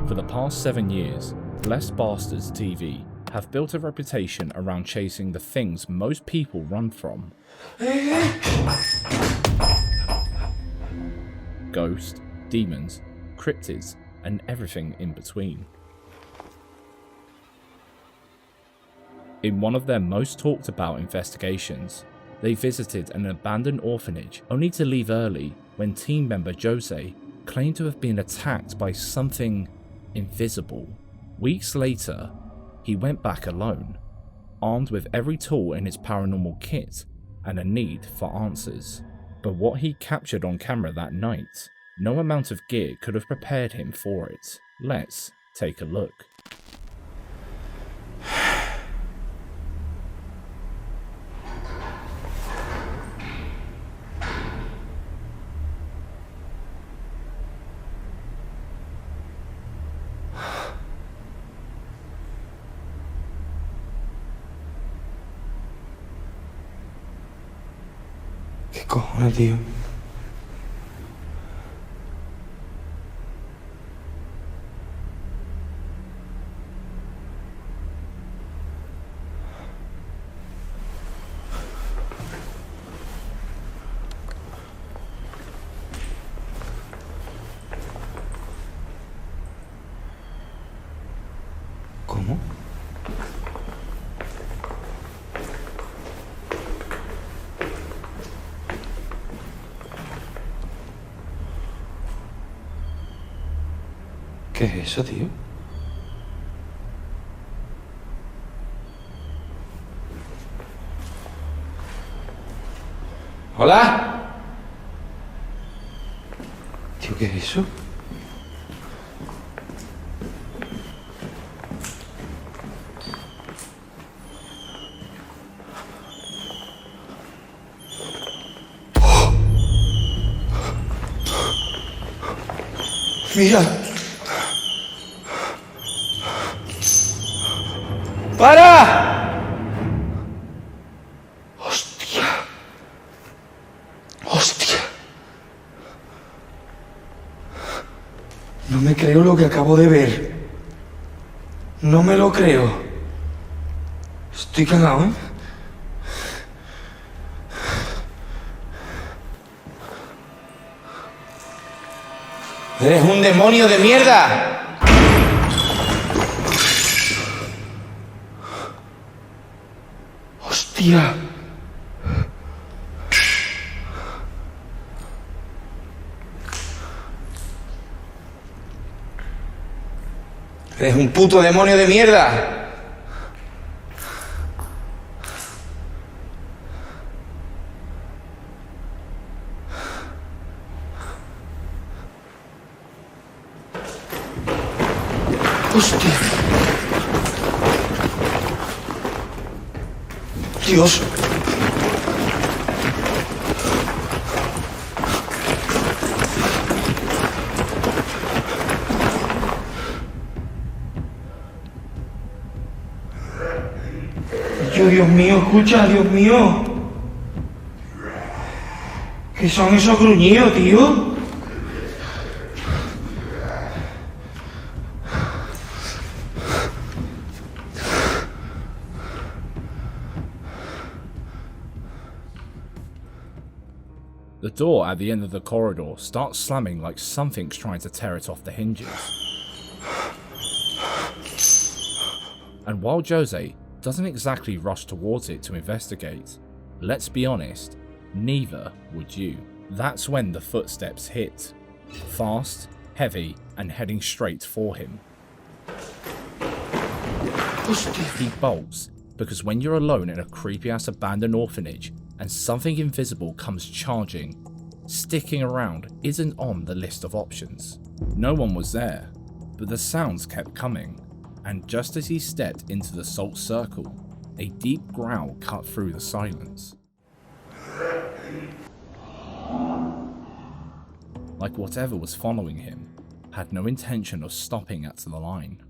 For the past 7 years, Blessed Bastards TV have built a reputation around chasing the things most people run from. Ghosts, demons, cryptids, and everything in between. In one of their most talked about investigations, they visited an abandoned orphanage only to leave early when team member Jose claimed to have been attacked by something invisible. Weeks later, he went back alone, armed with every tool in his paranormal kit and a need for answers. But what he captured on camera that night, no amount of gear could have prepared him for it. Let's take a look. ¿Qué cojones, tío? ¿Cómo? ¿Qué es eso, tío? ¿Hola? Tío, ¿qué es eso? Mira. ¡Para! ¡Hostia! ¡Hostia! No me creo lo que acabo de ver. No me lo creo. Estoy cagado, ¿eh? ¡Eres un demonio de mierda! ¡Hostia! ¡Eres un puto demonio de mierda! ¡Hostia! ¡Dios! Dios mío, escucha, Dios mío. ¿Qué son esos gruñidos, tío? The door at the end of the corridor starts slamming like something's trying to tear it off the hinges. And while Jose doesn't exactly rush towards it to investigate, let's be honest, neither would you. That's when the footsteps hit. Fast, heavy, and heading straight for him. He bolts, because when you're alone in a creepy ass abandoned orphanage and something invisible comes charging, sticking around isn't on the list of options. No one was there, but the sounds kept coming, and just as he stepped into the salt circle, a deep growl cut through the silence. Like whatever was following him had no intention of stopping at the line.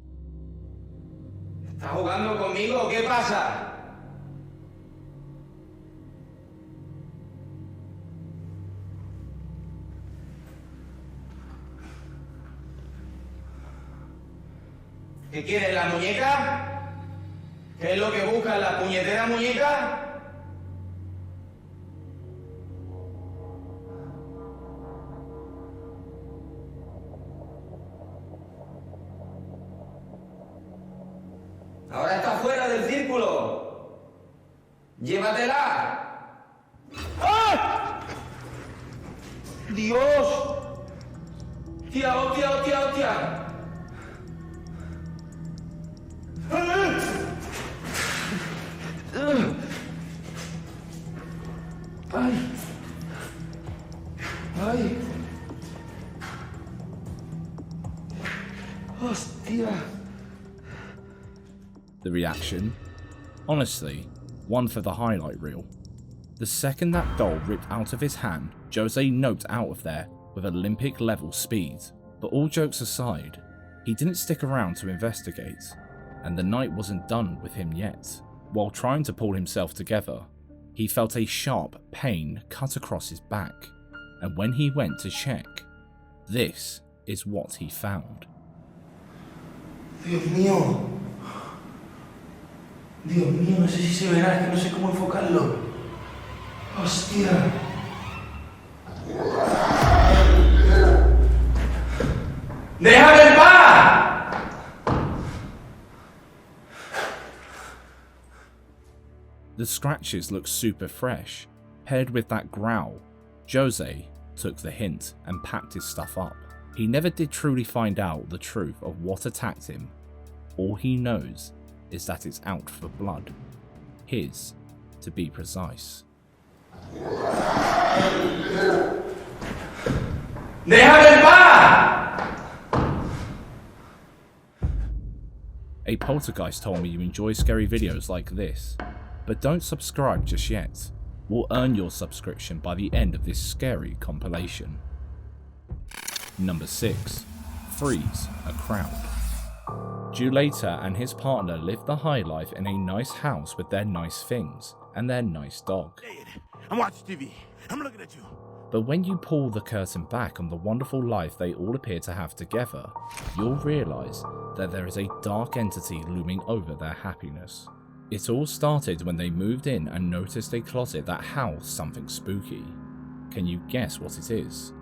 ¿Estás jugando conmigo o qué pasa? ¿Qué quieres, la muñeca? ¿Qué es lo que buscas, la puñetera muñeca? Ahora está fuera del círculo. ¡Llévatela! ¡Ah! ¡Dios! ¡Hostia, hostia, hostia, hostia! ¡Ay! ¡Ay! ¡Hostia! The reaction? Honestly, one for the highlight reel. The second that doll ripped out of his hand, Jose noped out of there with Olympic level speed. But all jokes aside, he didn't stick around to investigate, and the night wasn't done with him yet. While trying to pull himself together, he felt a sharp pain cut across his back, and when he went to check, this is what he found. Dios mío. Dios mío, no sé si se verá, es que no sé cómo enfocarlo. ¡Hostia! ¡Déjame en paz! The scratches look super fresh. Paired with that growl, Jose took the hint and packed his stuff up. He never did truly find out the truth of what attacked him. All he knows is that it's out for blood. His, to be precise. ¡Déjame en paz! A poltergeist told me you enjoy scary videos like this, but don't subscribe just yet. We'll earn your subscription by the end of this scary compilation. Number 6. Freeze a crowd. Later and his partner lived the high life in a nice house with their nice things and their nice dog. I'm watching TV. I'm looking at you. But when you pull the curtain back on the wonderful life they all appear to have together, you'll realise that there is a dark entity looming over their happiness. It all started when they moved in and noticed a closet that housed something spooky. Can you guess what it is?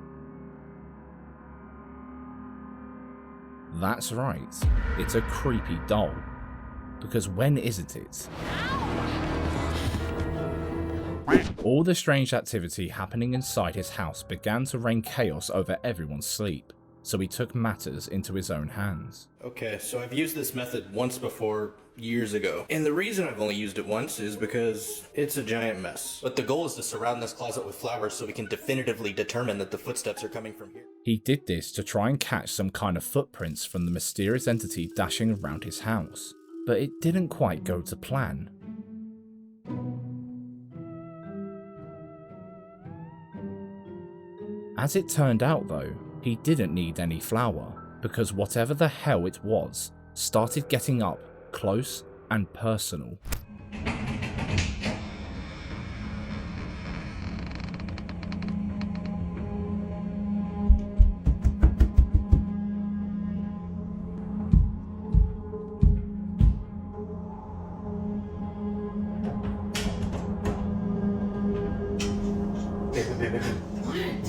That's right, it's a creepy doll. Because when isn't it? All the strange activity happening inside his house began to rain chaos over everyone's sleep, so he took matters into his own hands. Okay, so I've used this method once before, years ago. And the reason I've only used it once is because it's a giant mess. But the goal is to surround this closet with flowers so we can definitively determine that the footsteps are coming from here. He did this to try and catch some kind of footprints from the mysterious entity dashing around his house, but it didn't quite go to plan. As it turned out though, he didn't need any flour, because whatever the hell it was started getting up close and personal.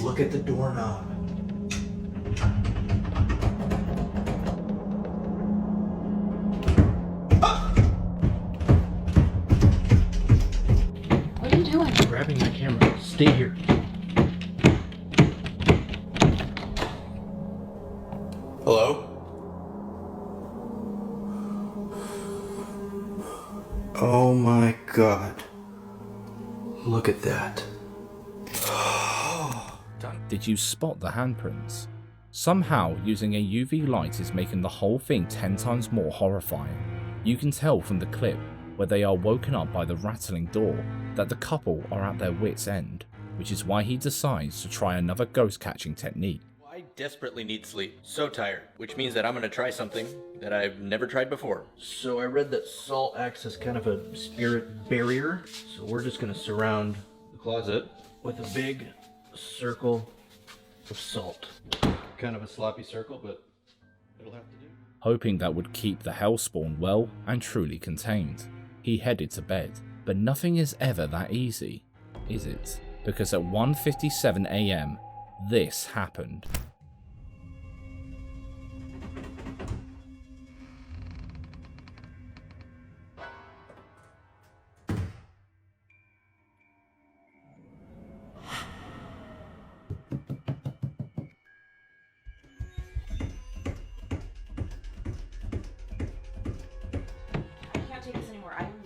Look at the doorknob. What are you doing? Grabbing my camera. Stay here. Hello? Oh my god. Look at that. Did you spot the handprints? Somehow, using a UV light is making the whole thing 10 times more horrifying. You can tell from the clip, where they are woken up by the rattling door, that the couple are at their wits' end, which is why he decides to try another ghost catching technique. I desperately need sleep. So tired. Which means that I'm gonna try something that I've never tried before. So I read that salt acts as kind of a spirit barrier. So we're just gonna surround the closet with a big circle of salt. Kind of a sloppy circle, but it'll have to do. Hoping that would keep the hellspawn well and truly contained, he headed to bed. But nothing is ever that easy, is it? Because at 1:57 AM, this happened.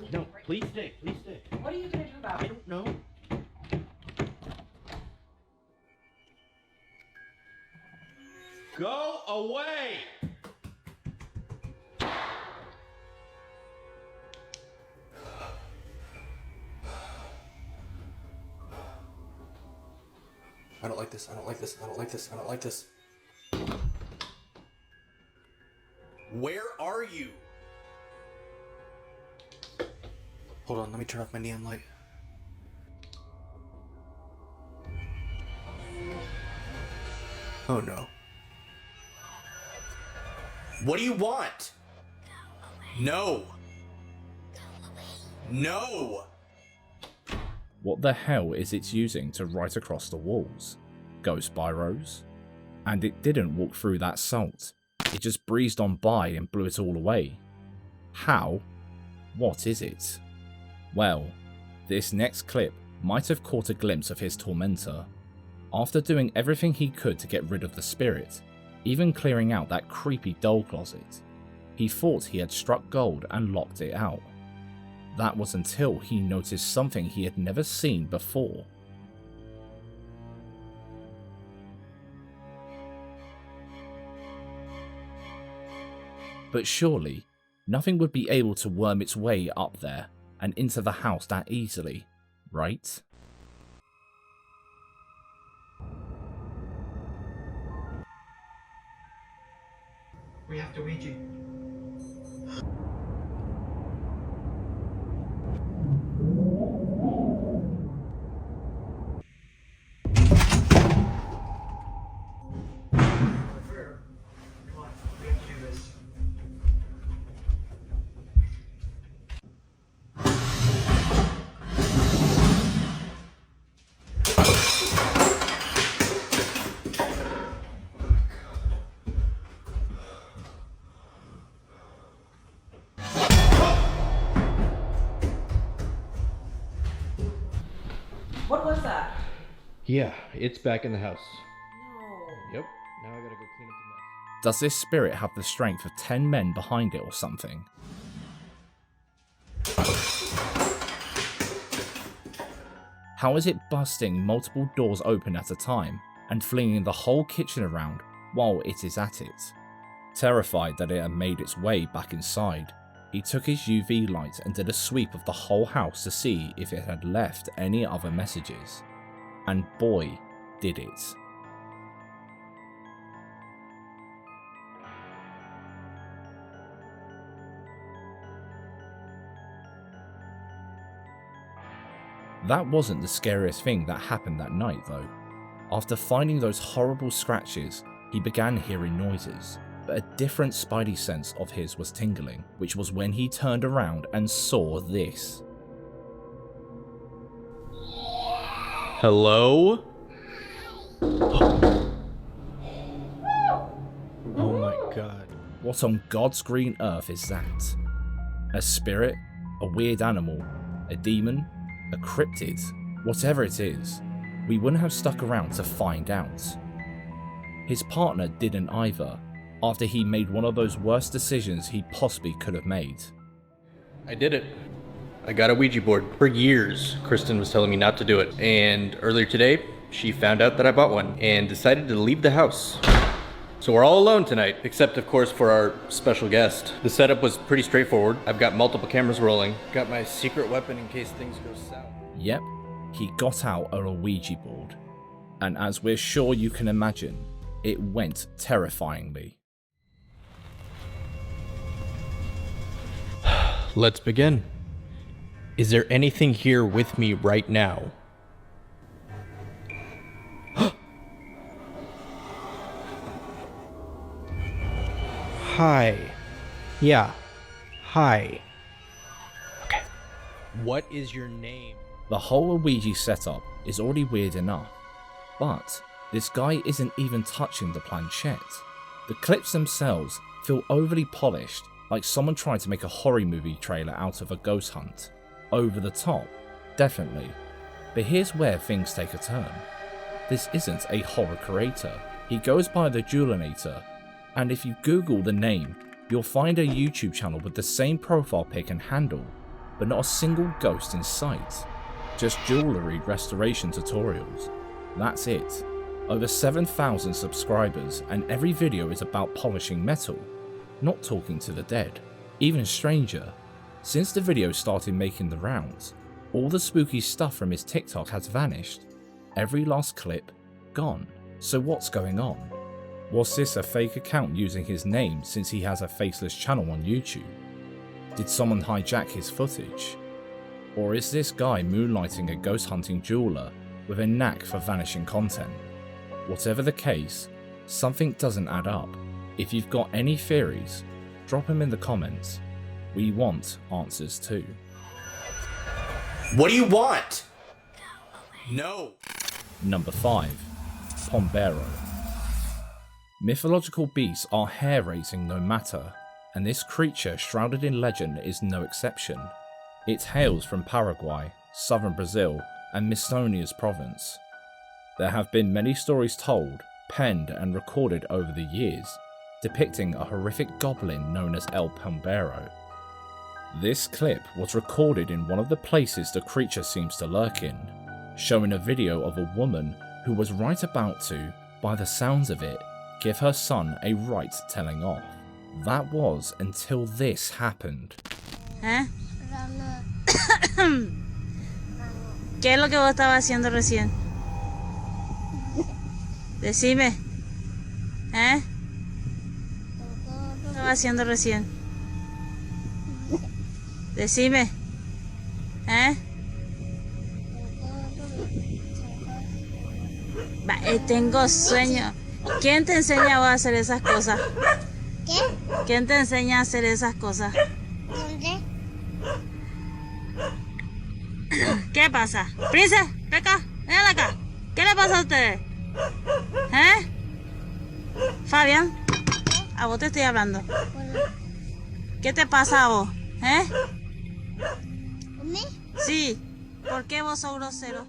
No, please stay, please stay. What are you gonna do about I it? don't know. Go away! I don't like this, I don't like this, I don't like this, I don't like this. Where are you? Hold on, let me turn off my neon light. Oh no. What do you want? No. No. What the hell is it using to write across the walls? Ghost biros? And it didn't walk through that salt. It just breezed on by and blew it all away. How? What is it? Well, this next clip might have caught a glimpse of his tormentor. After doing everything he could to get rid of the spirit, even clearing out that creepy doll closet, he thought he had struck gold and locked it out. That was until he noticed something he had never seen before. But surely, nothing would be able to worm its way up there and into the house that easily, right? We have to Ouija. Come on, we have to do this. What was that? Yeah, it's back in the house. No. Yep, now I gotta go clean up the mess. Does this spirit have the strength of 10 men behind it or something? How is it busting multiple doors open at a time and flinging the whole kitchen around while it is at it? Terrified that it had made its way back inside, he took his UV light and did a sweep of the whole house to see if it had left any other messages. And boy, did it. That wasn't the scariest thing that happened that night though. After finding those horrible scratches, he began hearing noises, but a different spidey sense of his was tingling, which was when he turned around and saw this. Hello? Oh my god. What on God's green earth is that? A spirit? A weird animal? A demon? A cryptid? Whatever it is, we wouldn't have stuck around to find out. His partner didn't either, after he made one of those worst decisions he possibly could have made. I did it. I got a Ouija board. For years, Kristen was telling me not to do it. And earlier today, she found out that I bought one and decided to leave the house. So we're all alone tonight, except of course for our special guest. The setup was pretty straightforward. I've got multiple cameras rolling. Got my secret weapon in case things go south. Yep, he got out a Ouija board. And as we're sure you can imagine, it went terrifyingly. Let's begin. Is there anything here with me right now? Hi. Yeah. Hi. Okay. What is your name? The whole Ouija setup is already weird enough, but this guy isn't even touching the planchette. The clips themselves feel overly polished, like someone tried to make a horror movie trailer out of a ghost hunt. Over the top, definitely. But here's where things take a turn. This isn't a horror creator. He goes by the Jewelinator, and if you Google the name, you'll find a YouTube channel with the same profile pic and handle, but not a single ghost in sight. Just jewellery restoration tutorials. That's it. Over 7,000 subscribers, and every video is about polishing metal, not talking to the dead. Even stranger, since the video started making the rounds, all the spooky stuff from his TikTok has vanished. Every last clip, gone. So what's going on? Was this a fake account using his name since he has a faceless channel on YouTube? Did someone hijack his footage? Or is this guy moonlighting a ghost hunting jeweler with a knack for vanishing content? Whatever the case, something doesn't add up. If you've got any theories, drop them in the comments. We want answers too. What do you want? No. Number 5. Pombero. Mythological beasts are hair-raising no matter, and this creature shrouded in legend is no exception. It hails from Paraguay, southern Brazil, and Mistonia's province. There have been many stories told, penned and recorded over the years, depicting a horrific goblin known as El Pombero. This clip was recorded in one of the places the creature seems to lurk in, showing a video of a woman who was right about to, by the sounds of it, give her son a right telling off. That was until this happened. ¿Eh? ¿Qué es lo que vos estabas haciendo recién? Decime. ¿Eh? ¿Qué estabas haciendo recién? Decime. ¿Eh? Tengo sueño. ¿Quién te enseña a vos a hacer esas cosas? ¿Qué? ¿Quién te enseña a hacer esas cosas? ¿Dónde? ¿Qué pasa? Princess, ven acá, ven acá. ¿Qué le pasa a ustedes? ¿Eh? Fabián, a vos te estoy hablando. ¿Qué te pasa a vos? ¿Eh? ¿A mí? Sí. ¿Por qué vos sos grosero?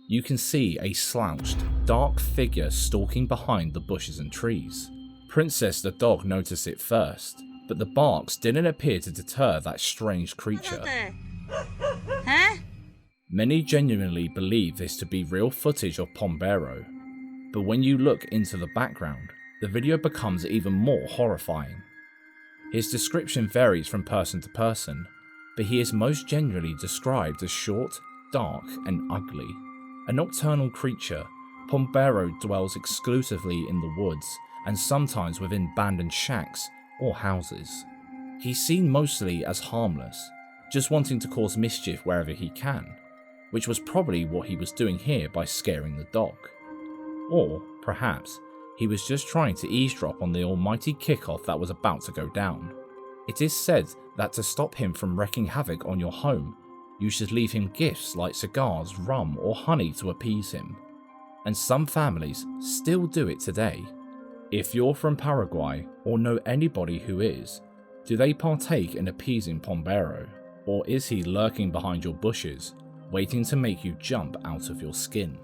You can see a slouched, dark figure stalking behind the bushes and trees. Princess the dog noticed it first, but the barks didn't appear to deter that strange creature. ¿Eh? Many genuinely believe this to be real footage of Pombero, but when you look into the background, the video becomes even more horrifying. His description varies from person to person, but he is most generally described as short, dark, and ugly. A nocturnal creature, Pombero dwells exclusively in the woods and sometimes within abandoned shacks or houses. He's seen mostly as harmless, just wanting to cause mischief wherever he can, which was probably what he was doing here by scaring the dog. Or, perhaps, he was just trying to eavesdrop on the almighty kickoff that was about to go down. It is said that to stop him from wreaking havoc on your home, you should leave him gifts like cigars, rum, or honey to appease him. And some families still do it today. If you're from Paraguay or know anybody who is, do they partake in appeasing Pombero? Or is he lurking behind your bushes, waiting to make you jump out of your skin?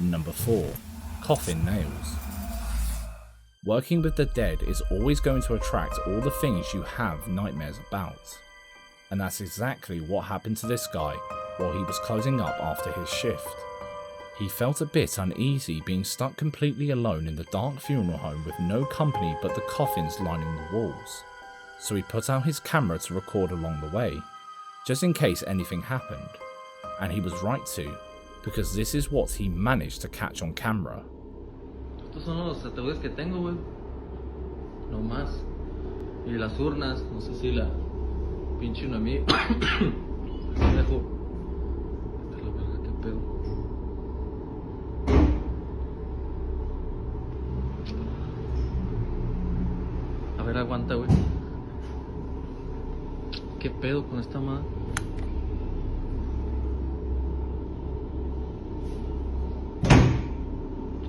Number 4. Coffin nails. Working with the dead is always going to attract all the things you have nightmares about. And that's exactly what happened to this guy while he was closing up after his shift. He felt a bit uneasy being stuck completely alone in the dark funeral home with no company but the coffins lining the walls. So he put out his camera to record along the way, just in case anything happened. And he was right to, because this is what he managed to catch on camera. Estos son los ataúdes que tengo, güey. No más. Y las urnas, no sé si la pinche una a mí. Dejo. La verga, qué ver, aguanta, güey. ¿Qué pedo con esta madre?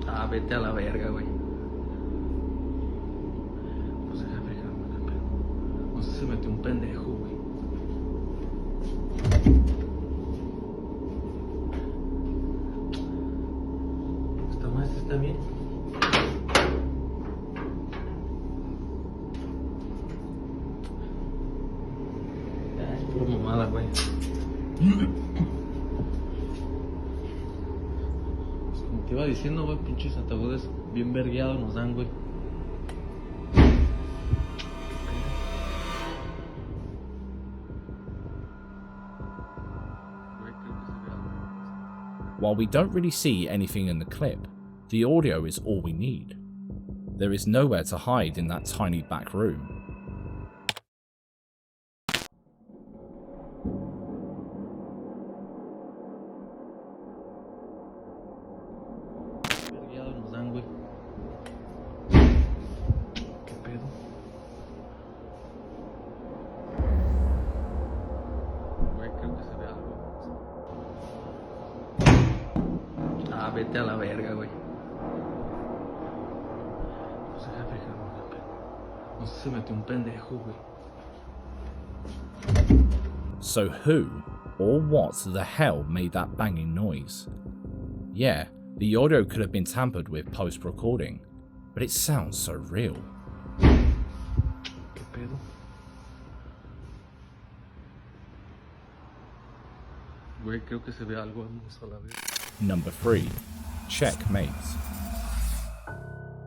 Ah, vete a la verga, güey. Pues deja fijarme, qué pedo. No sé si se metió un pendejo, güey. ¿Esta madre está bien? Es pura mamada, güey. Como te iba diciendo, güey, pinches ataúdes bien vergueados nos dan, güey. While we don't really see anything in the clip, the audio is all we need. There is nowhere to hide in that tiny back room. Vergueados nos dan, güey. ¿Qué pedo? Güey, creo que se ve algo. Ah, vete a la verga, güey. Pues deja fijarme, qué pedo. No sé si se metió un pendejo, güey. So who or what the hell made that banging noise? Yeah, the audio could have been tampered with post-recording, but it sounds so real. ¿Qué pedo? Güey, creo que se ve algo, vamos a la vez. Number 3. Checkmate.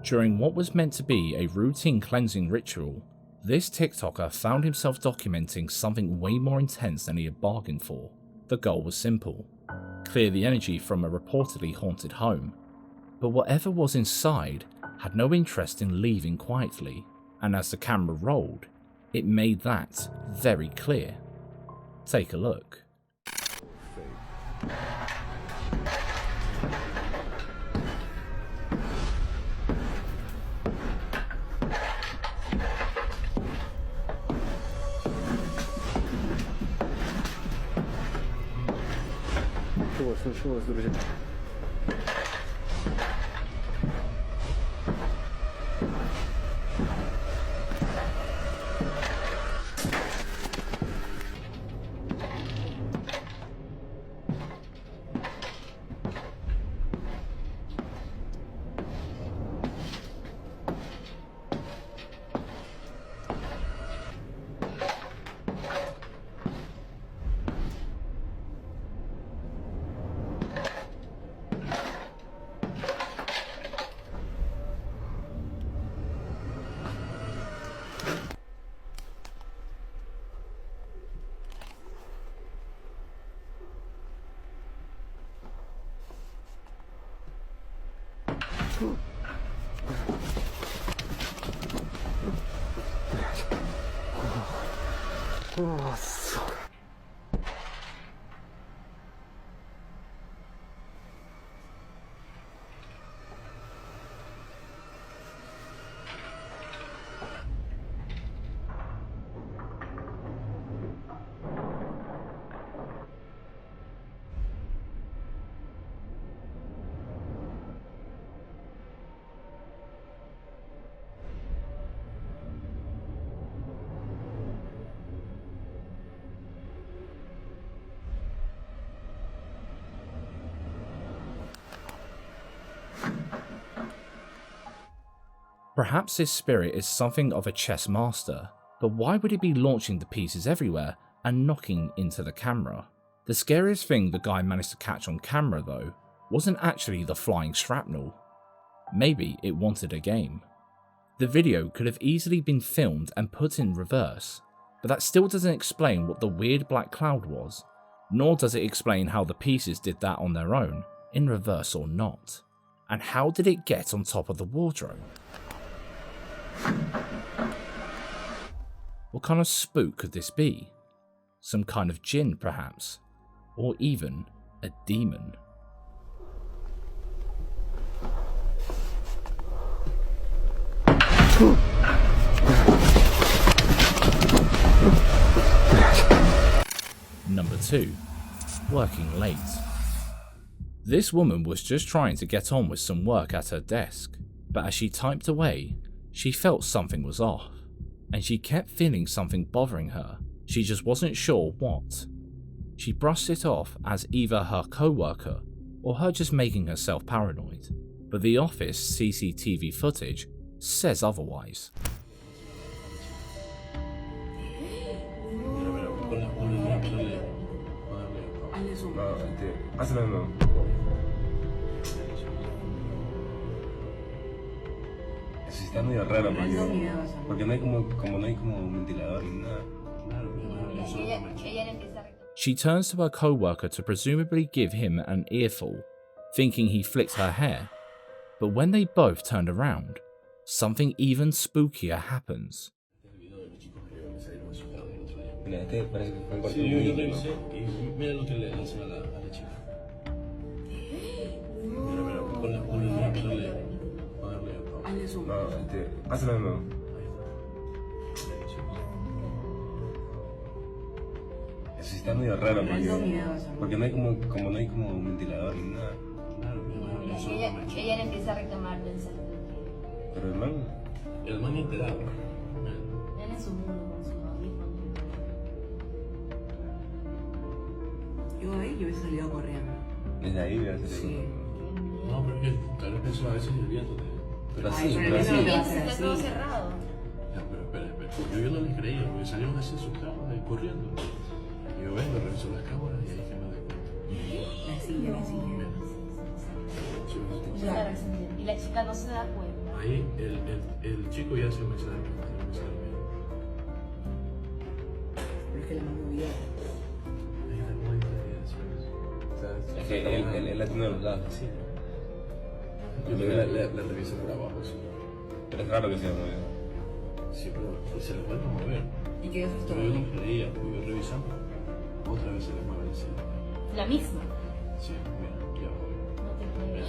During what was meant to be a routine cleansing ritual, this TikToker found himself documenting something way more intense than he had bargained for. The goal was simple: clear the energy from a reportedly haunted home. But whatever was inside had no interest in leaving quietly, and as the camera rolled, it made that very clear. Take a look. Perhaps this spirit is something of a chess master, but why would he be launching the pieces everywhere and knocking into the camera? The scariest thing the guy managed to catch on camera though wasn't actually the flying shrapnel. Maybe it wanted a game. The video could have easily been filmed and put in reverse, but that still doesn't explain what the weird black cloud was, nor does it explain how the pieces did that on their own, in reverse or not. And how did it get on top of the wardrobe? What kind of spook could this be? Some kind of djinn perhaps? Or even a demon? 2. Working late. This woman was just trying to get on with some work at her desk, but as she typed away, she felt something was off, and she kept feeling something bothering her. She just wasn't sure what. She brushed it off as either her co-worker or her just making herself paranoid, but the office CCTV footage says otherwise. Está medio raro porque no hay como un ventilador ni nada. She turns to her co-worker to presumably give him an earful, thinking he flicked her hair, but when they both turned around, something even spookier happens. Mira, este parece que fue un corte muy íntimo. Mira lo que le hacen a la chica. Mira, ponle no, hazlo de nuevo. Eso sí está medio raro porque no hay como un ventilador ni nada. Ella le empieza a reclamar pensando. Pero el man enterado. Él en su mundo con sus audífonos. Yo ahí yo he salido corriendo. Desde ahí voy a hacer eso. No, pero es que tal vez eso a veces es el viento. Pero así, Está todo cerrado. Ya, pero espera. Yo no les creía, porque salieron así asustados, corriendo. Y yo vengo, reviso las cámaras y ahí que me doy cuenta. La silla. Y la chica no se da cuenta. Ahí el chico ya se me sale. Pero es que la mano bien. Ahí está como ahí. Es que él la tiene a los lados así. Yo la reviso por abajo, sí. Pero es raro que sea movido. Sí, pero se le puede mover. ¿Y qué haces tú? Pero yo no creía, porque yo revisando, otra vez se le mueve el cielo. La misma. Sí, mira, ya voy. No te creo.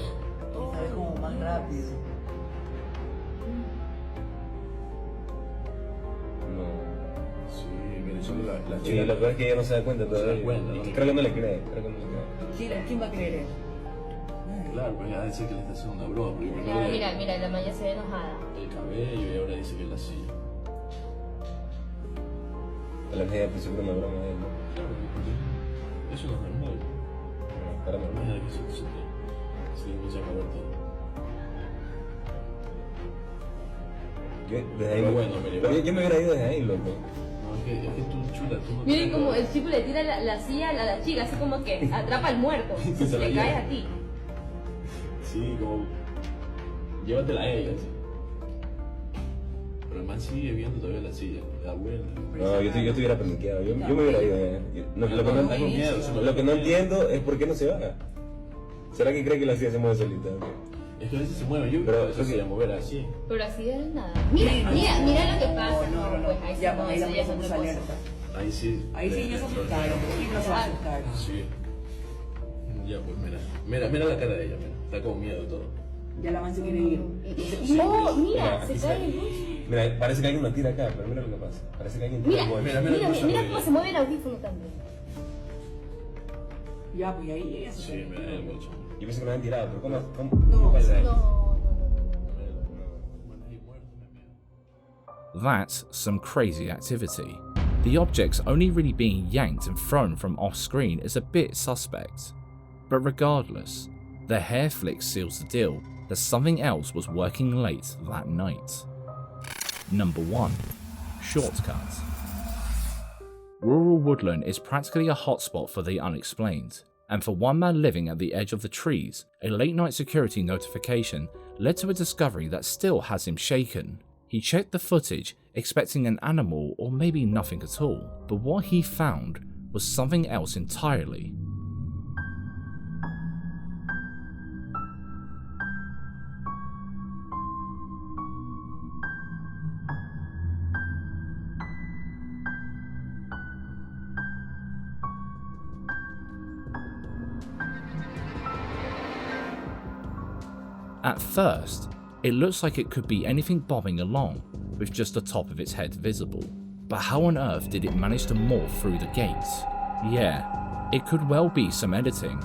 Esta vez como más rápido. No. Sí, mira, solo la Sí, chica. lo peor es que ella no se da cuenta No se da todavía. cuenta, ¿no? Creo que no le cree. ¿Quién va a creer eso? Claro, pero ya dice que le está haciendo una broma. Porque Mira, la Maya se ve enojada. el cabello y ahora dice que es la silla. Tal vez ella pensó que era una broma de él, ¿no? Claro, eso no es normal. Para mí. Imagina que se empieza a mover todo. Desde ahí, Pero bueno, mira, yo me hubiera ido desde ahí, loco. No, es que tú, chula, tú no Miren te- como el chico le tira la silla a la chica, así como que atrapa al muerto. Se la Le lleva. caes a ti. Sí, como. Llévatela a ella, sí. Pero el man sigue viendo todavía la silla, da vuelta. No, yo estuviera paniqueado. Yo me hubiera ido desde ahí. Lo que no entiendo es por qué no se va. ¿Será que cree que la silla se mueve solita? Es que a veces se mueve, yo Pero pero eso se mover así. Pero así de la nada. Mira lo que pasa. No. Pues ahí Ya, sí, pues ahí la eso ya es puso otra cosa. alerta. Ahí sí. Ahí sí ellos se asustaron. Sí, no se asustaron. Sí. Ya, pues mira la cara de ella, mira. Está con miedo todo. Ya la man se quiere ir. No, mira, Aquí se cae el bus. Mira, parece que alguien la tira acá, pero mira lo que pasa. Parece que alguien tira Mira, el bolso. mira cómo se mueve el audífono también. Ya, pues ahí ella se Sí, fue. mira el bolso. Yo pensé que me habían tirado, pero ¿cómo No, pasa eso? No. That's some crazy activity. The objects only really being yanked and thrown from off screen is a bit suspect. But regardless, the hair flick seals the deal that something else was working late that night. Number 1. Shortcut. Rural woodland is practically a hotspot for the unexplained, and for one man living at the edge of the trees, a late night security notification led to a discovery that still has him shaken. He checked the footage, expecting an animal or maybe nothing at all, but what he found was something else entirely. At first, it looks like it could be anything bobbing along, with just the top of its head visible. But how on earth did it manage to morph through the gates? Yeah, It could well be some editing,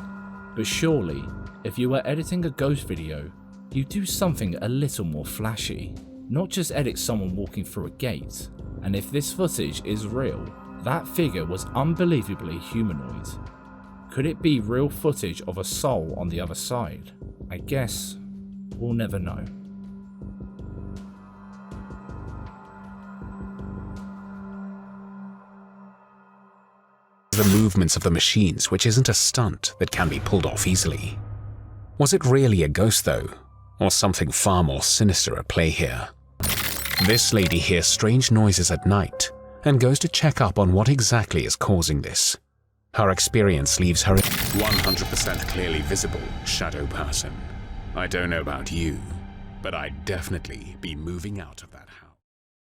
but surely, if you were editing a ghost video, you do something a little more flashy, not just edit someone walking through a gate. And if this footage is real, that figure was unbelievably humanoid. Could it be real footage of a soul on the other side? I guess we'll never know. The movements of the machines, which isn't a stunt that can be pulled off easily. Was it really a ghost though, or something far more sinister at play here? This lady hears strange noises at night and goes to check up on what exactly is causing this. Her experience leaves her 100% clearly visible shadow person. I don't know about you, but I'd definitely be moving out of that house.